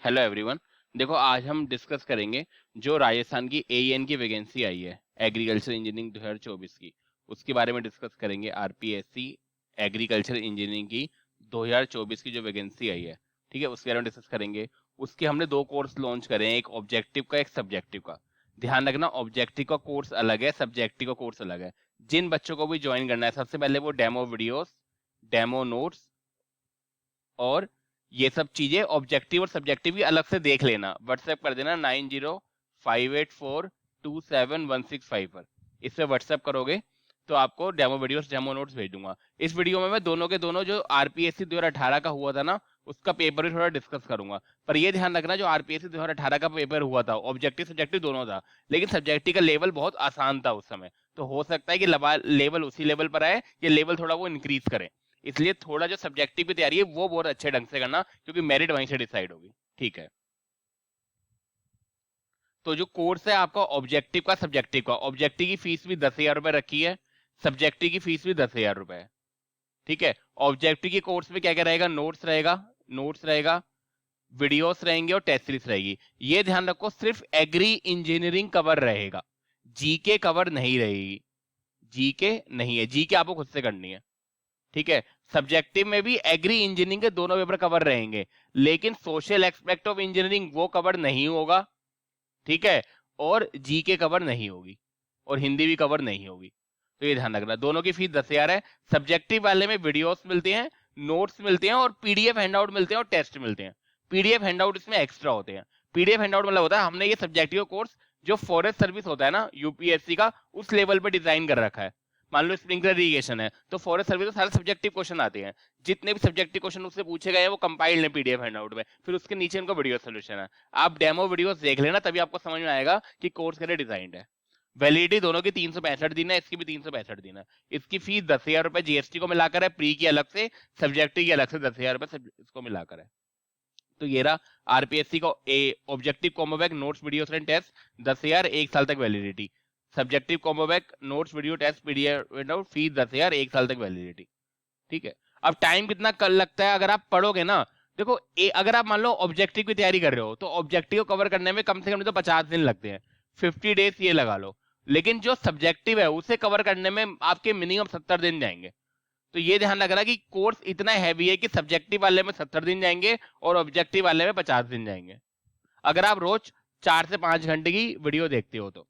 Hello everyone. देखो आज हम डिस्कस करेंगे जो राजस्थान की एईएन की वैकेंसी आई है एग्रीकल्चर इंजीनियरिंग 2024 की, उसके बारे में डिस्कस करेंगे। आरपीएससी एग्रीकल्चर इंजीनियरिंग की 2024 की जो वैकेंसी आई है, ठीक है, उसके बारे में डिस्कस करेंगे। उसके हमने दो कोर्स लॉन्च करे हैं, एक ऑब्जेक्टिव का, एक सब्जेक्टिव का। ध्यान रखना, ऑब्जेक्टिव का कोर्स अलग है, सब्जेक्टिव का कोर्स अलग है। जिन बच्चों को भी ज्वाइन करना है, सबसे पहले वो डेमो वीडियोस, डेमो नोट्स और ये सब चीजें ऑब्जेक्टिव और सब्जेक्टिव की अलग से देख लेना। व्हाट्सएप कर देना 9058427165 पर। इस पे व्हाट्सएप करोगे तो आपको डेमो वीडियोस, डेमो नोट्स भेज दूंगा। इस वीडियो में मैं दोनों के दोनों जो आरपीएससी 2018 का हुआ था ना, उसका पेपर भी थोड़ा डिस्कस करूंगा। पर ये ध्यान रखना, जो आरपीएससी 2018 का पेपर हुआ था, ऑब्जेक्टिव सब्जेक्टिव दोनों था, लेकिन सब्जेक्टिव का लेवल बहुत आसान था उस समय। तो हो सकता है कि लेवल उसी लेवल पर आए, ये लेवल थोड़ा वो इंक्रीज करें। इसलिए थोड़ा जो सब्जेक्टिव की तैयारी है वो बहुत अच्छे ढंग से करना, क्योंकि मेरिट वहीं से डिसाइड होगी। ठीक है, तो जो कोर्स है आपका ऑब्जेक्टिव का, सब्जेक्टिव का, ऑब्जेक्टिव की फीस भी 10,000 रुपए रखी है, सब्जेक्टिव की फीस भी 10,000 रुपए है। ठीक है, ऑब्जेक्टिव के कोर्स में क्या क्या रहेगा? नोट्स रहेगा, वीडियोस रहेंगे और टेस्ट सीरीज रहेगी। ये ध्यान रखो, सिर्फ एग्री इंजीनियरिंग कवर रहेगा, जीके कवर नहीं रहेगी। जीके नहीं है, जीके आपको खुद से करनी है। ठीक है, सब्जेक्टिव में भी एग्री इंजीनियरिंग के दोनों पेपर कवर रहेंगे, लेकिन सोशल एक्सपेक्ट ऑफ इंजीनियरिंग वो कवर नहीं होगा। ठीक है, और जीके कवर नहीं होगी, और हिंदी भी कवर नहीं होगी। तो ये ध्यान रखना, दोनों की फीस 10,000 है। सब्जेक्टिव वाले में वीडियोस मिलते हैं, नोट्स मिलते हैं और पीडीएफ हैंडआउट मिलते हैं और टेस्ट मिलते हैं। पीडीएफ हैंडआउट इसमें एक्स्ट्रा होते हैं। पीडीएफ हैंडआउट मतलब होता है हमने ये सब्जेक्टिव कोर्स जो फॉरेस्ट सर्विस होता है ना यूपीएससी का, उस लेवल पे डिजाइन कर रखा है। मान लो स्प्रिंकलर इरिगेशन है, तो फॉरेस्ट सर्विस में सारे सब्जेक्टिव क्वेश्चन आते हैं। जितने भी सब्जेक्टिव क्वेश्चन उससे पूछे गए हैं वो कंपाइल्ड है पीडीएफ हैंडआउट में, फिर उसके नीचे इनका वीडियो सोल्यूशन है। आप डेमो वीडियोस देख लेना, तभी आपको समझ में आएगा कि कोर्स कैसे डिजाइंड है। वैलिडिटी दोनों की 365 दिन है, इसकी भी 365 दिन है। इसकी फीस 10,000 रुपए जीएसटी को मिलाकर है, प्री की अलग से, सब्जेक्टिव की अलग से 10,000 रुपए इसको मिलाकर है। तो ये रहा आरपीएससी को objective combo pack, notes videos and test 10,000, 1 साल तक validity. Subjective combo pack, notes video test PDF, fees 10,000, 1 साल तक वैलिडिटी। ठीक है, अब टाइम कितना कल लगता है अगर आप पढ़ोगे ना? देखो अगर आप मान लो ऑब्जेक्टिव की तैयारी कर रहे हो, तो ऑब्जेक्टिव को कवर करने में कम से कम तो 50 दिन लगते हैं, 50 डेज ये लगा लो। लेकिन जो सब्जेक्टिव है उसे कवर करने में आपके मिनिमम 70 दिन जाएंगे। तो ये ध्यान रखना कि कोर्स इतना हैवी है कि सब्जेक्टिव वाले में 70 दिन जाएंगे और ऑब्जेक्टिव वाले में 50 दिन जाएंगे, अगर आप रोज 4 से 5 घंटे की वीडियो देखते हो तो।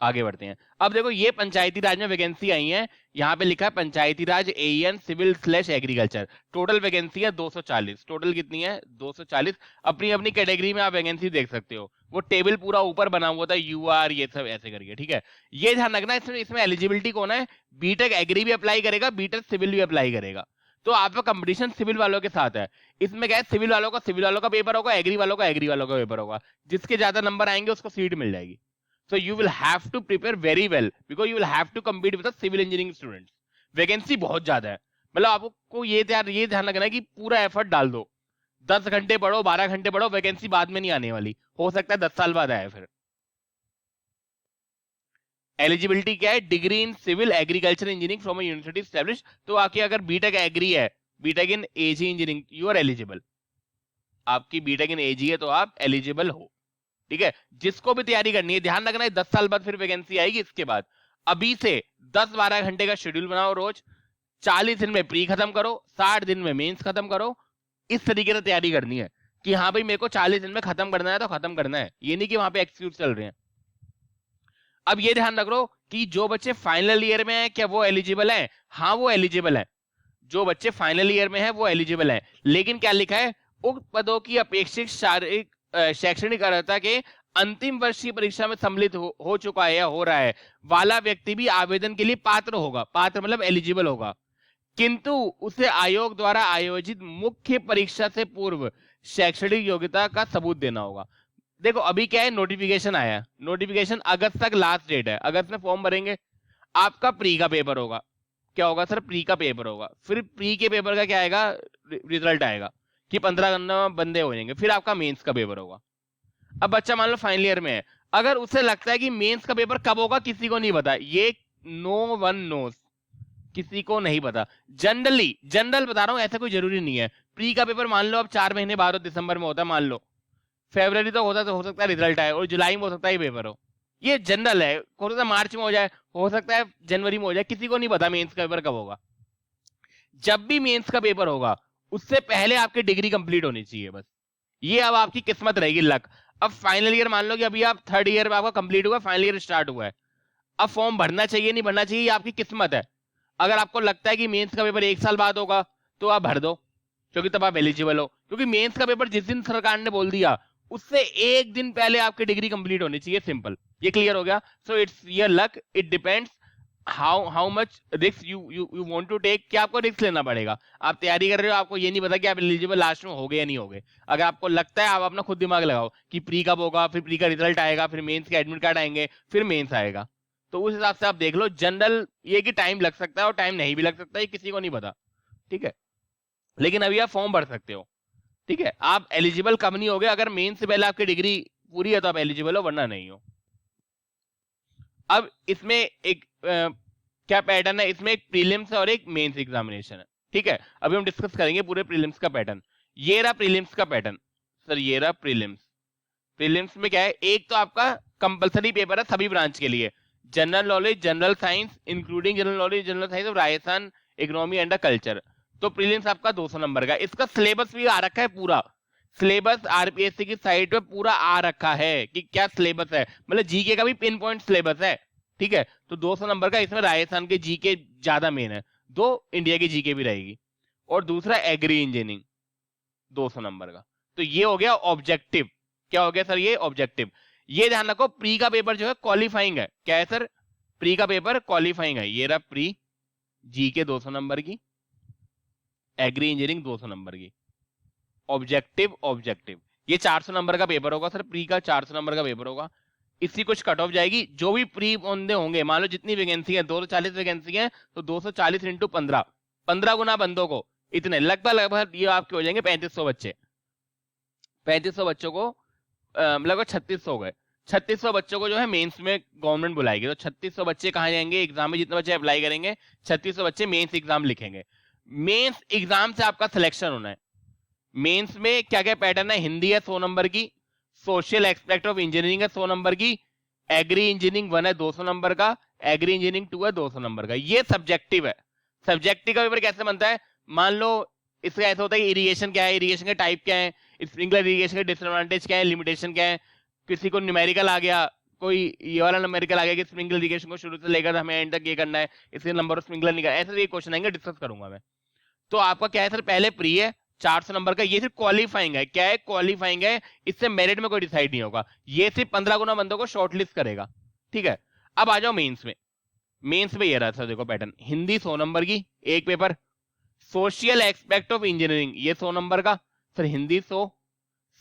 आगे बढ़ते हैं। अब देखो, ये पंचायती राज में वैकेंसी आई है। यहाँ पे लिखा है Panchayati Raj AEN civil slash agriculture. Total vacancy है 240। टोटल कितनी है? 240। अपनी अपनी कैटेगरी में आप वैकेंसी देख सकते हो, वो टेबल पूरा ऊपर बना हुआ था, यूआर ये सब ऐसे करके। ठीक है, ये ध्यान रखना, इसमें एलिजिबिलिटी कौन है? बीटेक एग्री भी अप्लाई करेगा, बीटेक सिविल भी अप्लाई करेगा। तो आपका कंपटीशन सिविल वालों के साथ है। इसमें क्या है, सिविल वालों का पेपर होगा, एग्री वालों का पेपर होगा। जिसके ज्यादा नंबर आएंगे उसको सीट मिल जाएगी। So you will have to prepare very well because you will have to compete with the civil engineering students. Vacancy बहुत ज्यादा है, मतलब आपको ये ध्यान रखना है कि पूरा एफर्ट डाल दो। 10 घंटे पढ़ो, 12 घंटे पढ़ो, वैकेंसी बाद में नहीं आने वाली, हो सकता है 10 साल बाद आए। फिर एलिजिबिलिटी क्या है? Degree in civil agriculture engineering from university establish. तो आके अगर बीटेक एग्री है, BTech in AG engineering, you are eligible. आपकी बीटेक इन एजी है तो आप एलिजिबल हो। ठीक है, जिसको भी तैयारी करनी है ध्यान रखना है 10 साल बाद फिर वैकेंसी आएगी। इसके बाद अभी से 10-12 घंटे का शेड्यूल बनाओ रोज। 40 दिन में प्री खत्म करो, 60 दिन में मेंस खत्म करो। इस तरीके से तैयारी करनी है कि हाँ भाई मेरे को 40 दिन में खत्म करना है तो खत्म करना है, ये नहीं कि वहां पे एक्सक्यूज चल रहे हैं। अब ये ध्यान रख लो कि जो बच्चे फाइनल ईयर में है क्या वो एलिजिबल है? हाँ वो एलिजिबल है, जो बच्चे फाइनल ईयर में है वो एलिजिबल है। लेकिन क्या लिखा है? उक्त पदों की अपेक्षित शारीरिक शैक्षणिक अर्हता के अंतिम वर्ष की परीक्षा में सम्मिलित हो चुका है या हो रहा है वाला व्यक्ति भी आवेदन के लिए पात्र होगा। पात्र मतलब एलिजिबल होगा, किंतु उसे आयोग द्वारा आयोजित मुख्य परीक्षा से पूर्व शैक्षणिक योग्यता का सबूत देना होगा। देखो अभी क्या है, नोटिफिकेशन आया, नोटिफिकेशन अगस्त तक लास्ट डेट है, अगस्त में फॉर्म भरेंगे। आपका प्री का पेपर होगा। क्या होगा सर? प्री का पेपर होगा। फिर प्री के पेपर का क्या आएगा? रिजल्ट आएगा कि 15 बंदे हो जाएंगे। फिर आपका मेंस का पेपर होगा। अब बच्चा मान लो फाइनल ईयर में है, अगर उसे लगता है कि मेंस का पेपर कब होगा किसी को नहीं पता, ये नो वन नोस, किसी को नहीं पता। जनरल बता रहा हूं, ऐसा कोई जरूरी नहीं है। प्री का पेपर मान लो अब 4 महीने बाद हो, दिसंबर में होता है मान लो, फरवरी तो हो सकता है रिजल्ट आए, और जुलाई में हो सकता है पेपर हो। ये जनरल है, हो सकता है मार्च में हो जाए, हो सकता है जनवरी में हो जाए, किसी को नहीं पता मेंस का पेपर कब होगा। जब भी मेंस का पेपर होगा उससे पहले आपकी डिग्री कंप्लीट होनी चाहिए बस। ये अब आपकी किस्मत रहेगी, लक। अब फाइनल ईयर मान लो कि अभी आप 3rd ईयर में आपका कंप्लीट हुआ, फाइनल ईयर स्टार्ट हुआ है, अब फॉर्म भरना चाहिए नहीं भरना चाहिए, ये आपकी किस्मत है। अगर आपको लगता है कि मेंस का पेपर 1 साल बाद होगा तो आप भर दो, क्योंकि तब आप एलिजिबल हो। क्योंकि मेंस का पेपर जिस दिन सरकार ने बोल दिया उससे 1 दिन पहले आपकी डिग्री कंप्लीट होनी चाहिए, सिंपल। ये क्लियर हो गया। So it's your luck, it depends how much risk you want to take, कि आपको रिस्क लेना पड़ेगा। आप तैयारी कर रहे हो, आपको ये नहीं पता कि आप एलिजिबल लास्ट में हो गए या नहीं हो गए। अगर आपको लगता है, आप अपना खुद दिमाग लगाओ कि प्री कब होगा, फिर प्री का रिजल्ट आएगा, फिर मेंस के एडमिट कार्ड आएंगे, फिर मेंस आएगा, तो उस हिसाब से आप देख लो। जनरल ये कि टाइम लग सकता है और टाइम नहीं भी लग सकता है, किसी को नहीं पता, ठीक है। लेकिन अभी आप फॉर्म भर सकते हो, ठीक है। आप एलिजिबल कब नहीं होगे, अगर मेन से पहले आपकी डिग्री पूरी है तो आप एलिजिबल हो, वरना नहीं हो। अब इसमें एक क्या पैटर्न है, इसमें एक प्रीलिम्स और एक मेंस एग्जामिनेशन है, ठीक है। अभी हम डिस्कस करेंगे पूरे प्रीलिम्स का पैटर्न। ये रहा प्रीलिम्स का पैटर्न सर, ये रहा प्रीलिम्स। प्रीलिम्स में क्या है, एक तो आपका कंपलसरी पेपर है सभी ब्रांच के लिए, general knowledge, general science, including general knowledge, general science और राजस्थान इकोनॉमी एंड कल्चर। तो प्रीलिम्स आपका 200 नंबर का। इसका सिलेबस भी आ रखा है पूरा, सिलेबस आरपीएससी की साइट पे पूरा आ रखा है कि क्या सिलेबस है, मतलब जीके का भी पिन पॉइंट सिलेबस है, ठीक है। तो 200 नंबर का, इसमें राजस्थान के जीके ज्यादा मेन है, 2 इंडिया की जीके भी रहेगी, और दूसरा एग्री इंजीनियरिंग 200 नंबर का। तो ये हो गया ऑब्जेक्टिव। क्या हो गया सर, ये ऑब्जेक्टिव। ये ध्यान रखो, प्री का पेपर जो है क्वालिफाइंग है। क्या है सर, प्री का पेपर क्वालिफाइंग है। ये रहा प्री, जीके 200 नंबर की, एग्री इंजीनियरिंग 200 नंबर की, ऑब्जेक्टिव ऑब्जेक्टिव। ये 400 नंबर का पेपर होगा सर, प्री का 400 नंबर का पेपर होगा। इसकी कुछ कट ऑफ जाएगी, जो भी प्री बंदे होंगे, मान लो जितनी वैकेंसी है 240 वैकेंसी है, तो 240 इंटू 15, 15 गुना बंदों को, इतने लगभग ये आपके हो जाएंगे 3500 बच्चे। 3500 बच्चों को लगभग 3600 गए। 3600 बच्चों को जो है मेंस में गवर्नमेंट बुलाएगी, तो 3600 बच्चे कहाँ जाएंगे एग्जाम में, जितने बच्चे अप्लाई करेंगे 3600 बच्चे मेंस एग्जाम लिखेंगे। मेंस एग्जाम से आपका सिलेक्शन होना है। मेंस में क्या क्या पैटर्न है, हिंदी है 100 नंबर की, सोशल एस्पेक्ट ऑफ इंजीनियरिंग है 100 नंबर की, एग्री इंजीनियरिंग 1 है 200 नंबर का, एग्री इंजीनियरिंग 2 है 200 नंबर का। ये सब्जेक्टिव है। सब्जेक्टिव का पेपर कैसे बनता है, मान लो इसका ऐसा होता है कि इरिगेशन क्या है, इरिगेशन के टाइप क्या है, स्प्रिंकलर इरिगेशन के डिसएडवांटेज क्या है, लिमिटेशन क्या है। किसी को न्यूमेरिकल आ गया, कोई ये वाला न्यूमेरिकल आ गया कि स्प्रिंकलर इरिगेशन को शुरू से लेकर हमें एंड तक ये करना है, इसलिए नंबर ऑफ स्प्रिंकलर नहीं करना, ऐसे ये क्वेश्चन आएंगे, डिस्कस करूंगा मैं। तो आपका क्या है सर, पहले प्री है 400 नंबर का, ये सिर्फ क्वालिफाइंग है। क्या है, क्वालिफाइंग है, इससे मेरिट में कोई डिसाइड नहीं होगा, ये सिर्फ 15 गुना बंदों को शॉर्टलिस्ट करेगा, ठीक है। अब आ जाओ मेंस में। मेंस में ये रहा सर, देखो पैटर्न, हिंदी 100 नंबर की एक paper, social expect of engineering ये 100 नंबर का sir, Hindi 100,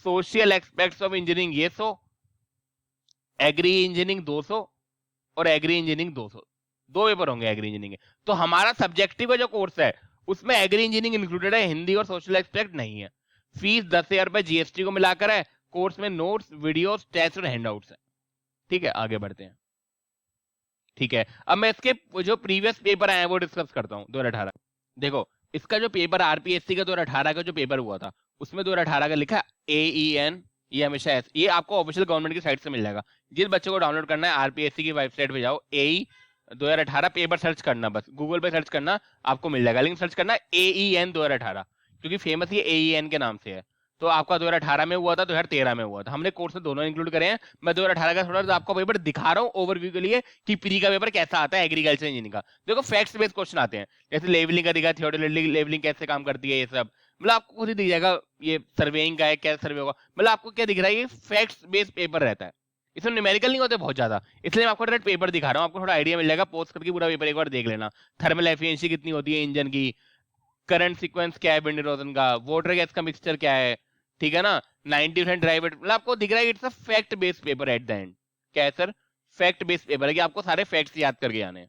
social aspects of engineering ये 100, एग्री इंजीनियरिंग 200 और एग्री इंजीनियरिंग 200, 2 पेपर होंगे एग्री इंजीनियरिंग के। तो हमारा सब्जेक्टिव का जो कोर्स है उसमें एग्री इंजीनियरिंग इंक्लूडेड है, हिंदी और सोशल एक्सपेक्ट नहीं है। फीस 10,000 रुपए जीएसटी को मिलाकर है। कोर्स में नोट्स, वीडियोस, टेस्ट और हैंडआउट्स है, ठीक है। आगे बढ़ते हैं, ठीक है। अब मैं इसके जो प्रीवियस पेपर आए हैं वो डिस्कस करता हूँ। 2018 देखो, इसका जो पेपर आरपीएससी का 2018 का जो पेपर हुआ था, उसमें 2018 का लिखा AEN, ये हमेशा ये आपको ऑफिशियल गवर्नमेंट की साइट से मिल जाएगा। जिस बच्चे को डाउनलोड करना है आरपीएससी की वेबसाइट पे जाओ, AE 2018 पेपर सर्च करना, बस गूगल पे सर्च करना, आपको मिल जाएगा। लिंक सर्च करना AEN 2018, क्योंकि फेमस ये AEN के नाम से है। तो आपका 2018 में हुआ था, 2013 में हुआ था। हमने कोर्स में दोनों इंक्लूड करे हैं। मैं 2018 का थोड़ा आपको पेपर दिखा रहा हूँ ओवरव्यू के लिए कि प्री का पेपर कैसा आता है एग्रीकल्चर इंजीनियरिंग का। देखो फैक्ट्स बेस्ड क्वेश्चन आते हैं, जैसे लेवलिंग का दिखा, थियोरेटिकली लेवलिंग कैसे काम करती है, ये सब मतलब आपको खुद ही दिख जाएगा। ये सर्वेइंग का है, क्या सर्वे होगा, मतलब आपको क्या दिख रहा है, ये फैक्ट्स बेस्ड पेपर रहता है। इसमें न्यूमेरिकल नहीं होते बहुत ज्यादा, इसलिए मैं आपको डायरेक्ट पेपर दिखा रहा हूँ, आपको थोड़ा आइडिया मिल जाएगा। पोस्ट करके पूरा पेपर एक बार देख लेना। थर्मल एफिशिएंसी कितनी होती है इंजन की, करंट सीक्वेंस क्या है विंड इरोजन का, वाटर गैस का मिक्सचर क्या है, ठीक है ना, 90% ड्राइवर, मतलब आपको दिख रहा है it's a fact based paper at the end. क्या है सर, फैक्ट बेस्ड पेपर है कि आपको सारे फैक्ट्स याद करके आने हैं।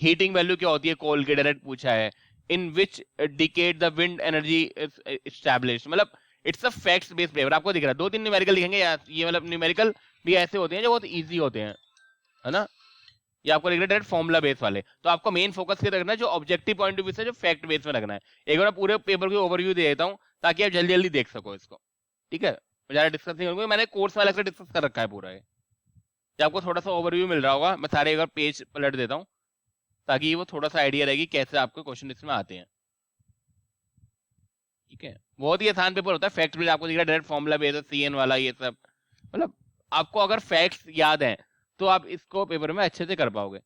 हीटिंग वैल्यू क्या होती है कोल के, डायरेक्ट पूछा है। In which decade the wind energy established, मतलब it's a facts based paper. आपको दिख रहा है 2-3 न्यूमेरिकल दिखेंगे, ये मतलब न्यूमेरिकल भी ऐसे होते हैं जो बहुत इजी होते हैं, है ना। ये आपको लिखना है डायरेक्ट फॉर्मूला बेस वाले। तो आपको मेन फोकस क्या रखना है, जो ऑब्जेक्टिव पॉइंट ऑफ व्यू से जो फैक्ट बेस में रखना है। एक बार पूरे पेपर की ओवरव्यू दे देता हूँ ताकि आप जल्दी जल्दी देख सको इसको, ठीक है। ज्यादा डिस्कस नहीं करूंगा, मैंने कोर्स वाले से डिस्कस कर रखा है पूरा ये आपको थोड़ा सा ओवरव्यू मिल रहा होगा। मैं सारे एक बार पेज पलट देता हूँ ताकि वो थोड़ा सा आइडिया रहेगी कैसे आपको क्वेश्चन इसमें आते हैं, ठीक है। बहुत ही आसान पेपर होता है, फैक्ट बेस आपको दिख रहा है डायरेक्ट फॉर्मूला बेस, सीएन वाला ये सब, मतलब आपको अगर फैक्ट्स याद हैं तो आप इसको पेपर में अच्छे से कर पाओगे,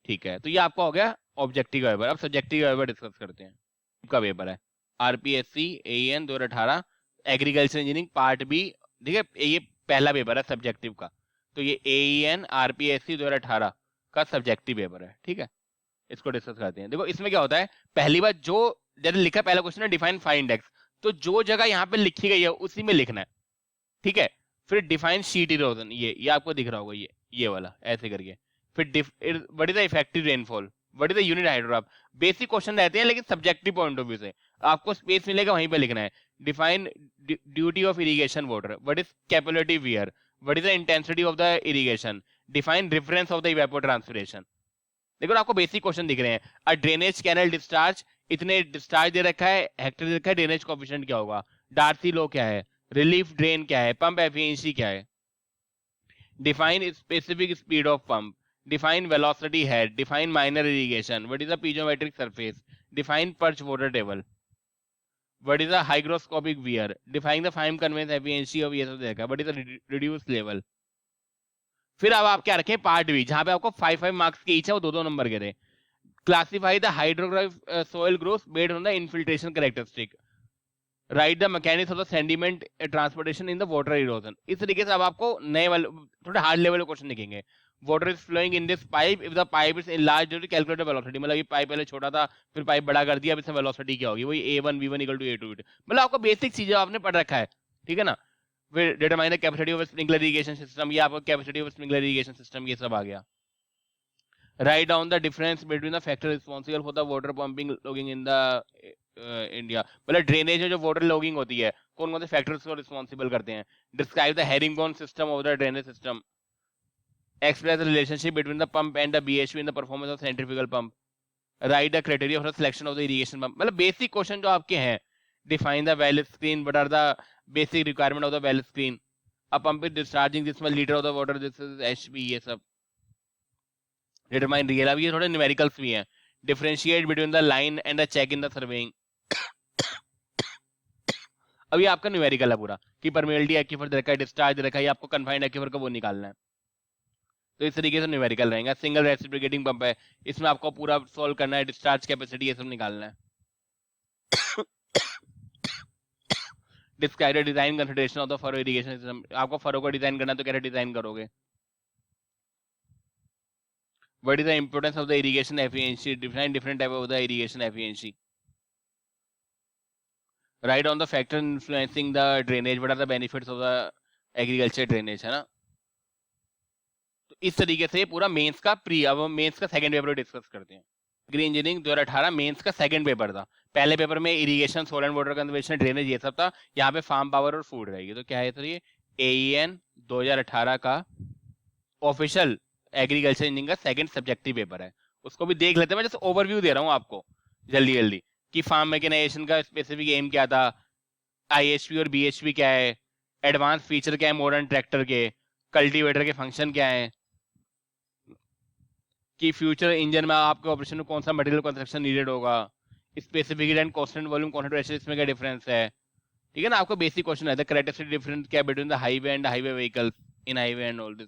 ठीक है। तो ये आपका हो गया ऑब्जेक्टिव का पेपर। अब सब्जेक्टिव का पेपर डिस्कस करते हैं। का पेपर है RPSC AN 2018 agriculture engineering part B, ठीक है। ये पहला पेपर है सब्जेक्टिव का। तो ये एएन आरपीएससी 2018 का सब्जेक्टिव पेपर है, ठीक है। इसको डिस्कस करते हैं। देखो इसमें क्या होता है, पहली बात जो जैसे लिखा पहला क्वेश्चन है डिफाइन फाइव इंडेक्स, तो जो जगह यहाँ पे लिखी गई है उसी में लिखना है, ठीक है। फिर डिफाइन शीट इरोजन, ये आपको दिख रहा होगा, ये वाला ऐसे करके। फिर what is the effective rainfall, what is the unit hydrograph. Basic question रहते हैं लेकिन सब्जेक्टिव पॉइंट ऑफ व्यू से आपको स्पेस मिलेगा वहीं पे लिखना है। Define duty of irrigation water, what is capability wear, what is the intensity of the irrigation, define reference of the evapotranspiration. देखो आपको बेसिक क्वेश्चन दिख रहे हैं। अ ड्रेनेज कैनल डिस्चार्ज, इतने डिस्चार्ज दे रखा है, हेक्टर दे रखा है, ड्रेनेज कोएफिशिएंट क्या होगा, डार्सी लो क्या है, रिलीफ ड्रेन क्या है, पंप एफिशिएंसी क्या है। Define specific speed of pump, define velocity head, define minor irrigation, what is the piezometric surface, define perch water table, what is the hygroscopic weir, define the fine conveyance efficiency of ये सब देखा, what is the reduce level. फिर अब आप क्या रखें part B, जहां पे आपको 5 मार्क्स के ईच है, वो 2 नंबर के थे। Classify the hydrograph soil growth based on the infiltration characteristic, write the mechanics of the sediment transportation in the water erosion. इस तरीके से अब आपको नए वाले थोड़े हार्ड लेवल के क्वेश्चन दिखेंगे। Water is flowing in this pipe if the pipe is enlarged to calculate the velocity, मतलब ये पाइप पहले छोटा था फिर पाइप बड़ा कर दिया, अब इसमें वेलोसिटी क्या होगी, वही a1 v1 equal to a2, मतलब आपको बेसिक चीजें आपने पढ़ रखा है, ठीक है ना। फिर determine the capacity of sprinkler irrigation system, ये आपको capacity of sprinkler irrigation system ये सब आ गया। Right down the difference between the factor responsible for the water pumping logging in the India, मतलब ड्रेनेज में जो वाटर लॉगिंग होती है कौन कौन से फैक्टर्स को रिस्पांसिबल करते हैं। Describe the herringbone system of the drainage system, express the relationship between the pump and the BHP in the performance of centrifugal pump, write the criteria for the selection of the irrigation pump। मतलब basic question जो आपके हैं, define the well screen, what are the basic requirement of the well screen, a pump is discharging this much liter of the water, this is HP, ये सब determine real। अब ये थोड़े numericals भी हैं। differentiate between the line and the check in the surveying। अब ये आपका न्यूमेरिकल है पूरा कि परमेबिलिटी एक्यूफर दे रखा है, डिस्चार्ज दे रखा है, ये आपको कन्फाइंड एक्यूफर का वो निकालना है। तो इस तरीके से न्यूमेरिकल रहेगा। सिंगल रेसिप्रोकेटिंग पंप है, इसमें आपको पूरा सॉल्व करना है, डिस्चार्ज कैपेसिटी ये सब निकालना है। Describe the design consideration of the furrow irrigation system, आपको फरो को डिजाइन करना है तो कैसे डिजाइन करोगे। What is the importance of the irrigation efficiency, define different type of the irrigation efficiency. Write on the factor influencing the drainage, what are the benefits of the agriculture drainage, है ना। तो इस तरीके से पूरा mains का pre, अब हम मेंस का सेकंड पेपर डिस्कस करते हैं। एग्री इंजीनियरिंग 2018 मेंस का सेकंड पेपर था। पहले पेपर में irrigation, soil and water conservation, drainage ये सब था, यहाँ पे फार्म पावर और फूड रहेगी। तो क्या है सर, ये AEN 2018 का ऑफिशियल एग्रीकल्चर इंजीनियरिंग का सेकंड सब्जेक्टिव पेपर है। उसको भी देख लेते हैं, मैं जैसे ओवरव्यू दे रहा हूँ आपको जल्दी जल्दी कि फार्म मैकेनाइजेशन का स्पेसिफिक एम क्या था, IHP और BHP क्या है, एडवांस फीचर क्या है मॉडर्न ट्रैक्टर के, कल्टीवेटर के फंक्शन क्या है, कि फ्यूचर इंजन में आपके ऑपरेशन में कौन सा मटेरियल कंस्ट्रक्शन नीडेड होगा, specific and constant volume constant pressure इसमें क्या डिफरेंस है, ठीक है ना। आपको बेसिक क्वेश्चन है द कैरेक्टरिस्टिक डिफरेंस क्या between the highway and highway vehicles in highway and all this,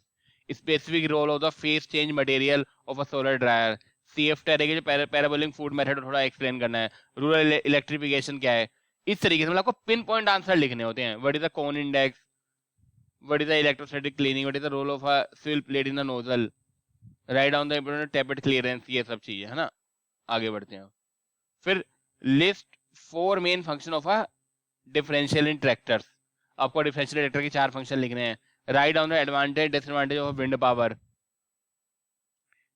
specific role of the phase change material of a solar dryer, CF टैरे के जो पैराबोलिक फूड मेथड थोड़ा explain करना है, rural electrification क्या है। इस तरीके से मतलब आपको पिन पॉइंट आंसर लिखने होते हैं। What is the cone index, what is the electrostatic cleaning, what is the role of a swirl plate in the nozzle, write down the important tappet clearance, ये सब चीजें, है ना। आगे बढ़ते हैं। फिर list 4 main function of a differential in tractors, आपको डिफरेंशियल ट्रैक्टर के 4 फंक्शन लिखने हैं। Write down the advantage disadvantage of wind power,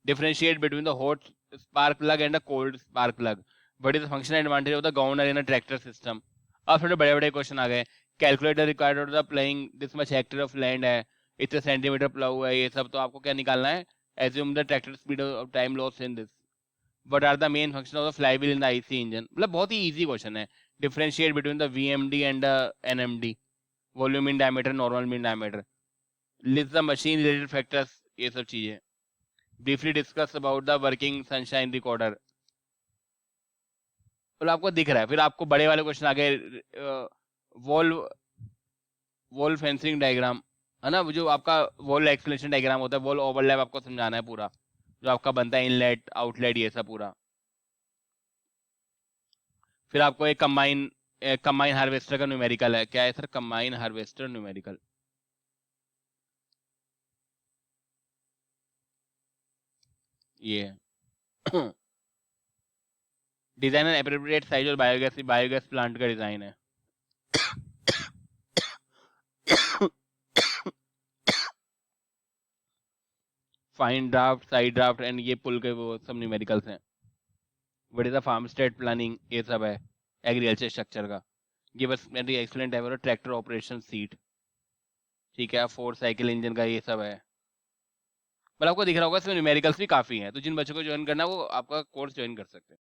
differentiate between the hot spark plug and the cold spark plug, what is the functional advantage of the governor in a tractor system. अब थोड़े बड़े बड़े question आ गए। Calculate the required of the playing this much hectare of land है, इतने centimetre plough है, ये सब तो आपको क्या निकालना है, assume the tractor speed of time loss in this, what are the main function of the flywheel in the IC engine. मतलब बहुत ही easy question है. Differentiate between the VMD and the NMD, volume in diameter, normal mean diameter, list the machine related factors, ये सब चीजें. Briefly discuss about the working sunshine recorder. मतलब आपको दिख रहा है. फिर आपको बड़े वाले क्वेश्चन आ गए, वॉल फेंसिंग डायग्राम है ना, जो आपका वॉल एक्सप्लेनेशन डायग्राम होता है, वॉल ओवरलैप आपको समझाना है पूरा, जो आपका बनता है इनलेट आउटलेट ये सब पूरा. फिर आपको एक कंबाइन हार्वेस्टर का न्यूमेरिकल है. क्या है सर? Combine harvester numerical. ये डिजाइन एंड एप्रोप्रिएट साइज और बायोगैस प्लांट का डिजाइन है. Fine draft, side draft and ये पुल के वो सब न्यूमेरिकल्स हैं. What is the farmstead planning, ये सब है एग्रीकल्चर स्ट्रक्चर का. ये बस मेरी एक्सलेंट है ट्रैक्टर ऑपरेशन सीट. ठीक है, 4 साइकिल इंजन का ये सब है. पर आपको दिख रहा होगा इसमें न्यूमेरिकल्स भी काफी हैं, तो जिन बच्चों को ज्वाइन करना है वो आपका कोर्स ज्वाइन कर सकते हैं.